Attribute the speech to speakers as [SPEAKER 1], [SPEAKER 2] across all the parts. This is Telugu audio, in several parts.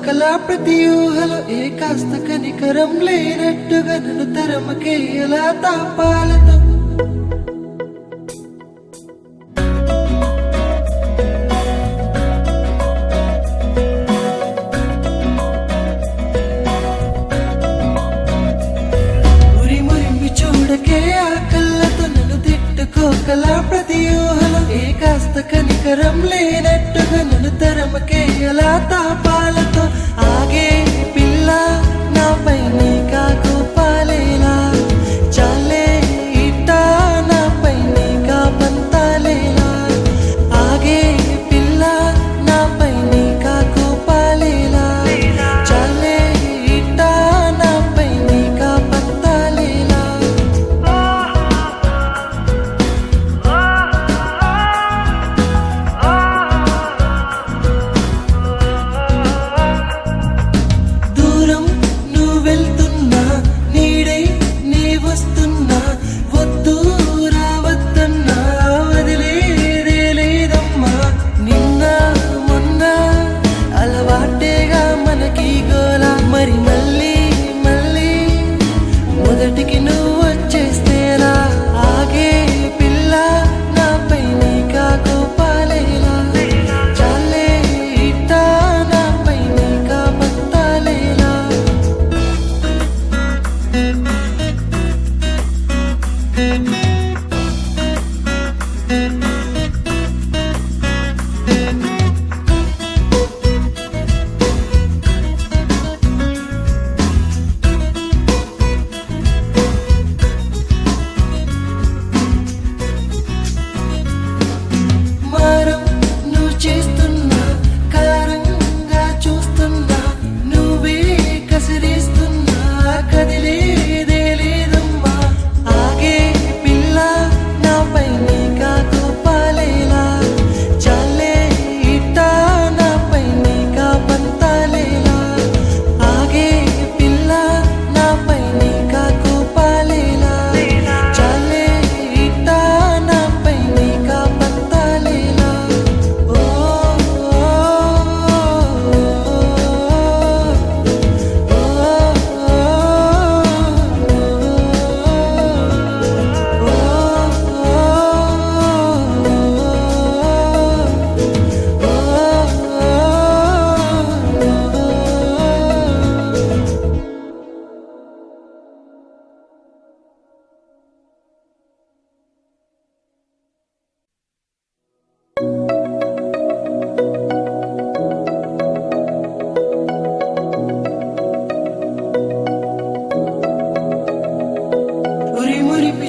[SPEAKER 1] తిట్టుకోకలా ప్రతి ఊహలో ఏ కాస్త కనికరం లేనట్టుగా నన్ను తరమకే ఎలా తాపాలతో తిట్టుకోకలా ప్రతి ఊహలో ఏ కాస్త కనికరం లేనట్టుగా నన్ను తరమకే ఎలా తాపాలతో ఆగే పిల్ల నాపై నీకా కోపాలేలా చాలే ఇట్టా నాపై నీకా పంతాలేలా ఆగే పిల్ల నాపై నీకా కోపాలేలా చాలే ఇట్టా నాపై నీకా పంతాలేలా మరి మళ్ళీ మళ్ళీ మొదటికి నువ్వు వచ్చేస్తేలా ఆగే పిల్ల నాపై నీకా కోపాలేలా చాలే ఇట్టా నాపై నీకా పత్తాలేలా చేస్తున్నా కారంగా చూస్తున్నా నువ్వే కసిరిస్తున్నా కదిలేదే లేదమ్మా ఆగే పిల్ల నాపై నీకా కోపాలేలా చాలే ఇట్టా నాపై నీకా పంతాలేలా ఆగే పిల్ల నాపై నీకా కోపాలేలా చాలే ఇట్టా నాపై నీకా పంతాలేలా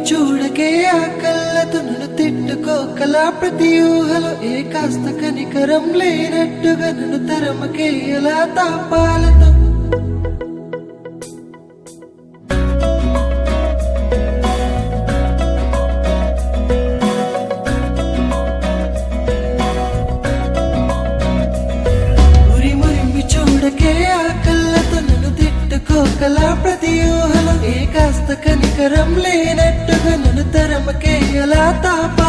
[SPEAKER 1] చూడకే ఆ కళ్ళతో నన్ను తిట్టుకోకలా ప్రతి ఊహలో ఏ కాస్త కనికరం లేనట్టుగా నన్ను తరమకే ఎలా తాపాలతో చూడకే ఆ కళ్ళతో నన్ను తిట్టుకోకలా ప్రతి ఊహలో ఏ కాస్త కనికరం లేనట్టుగా నన్ను తరమకే ఎలా తాప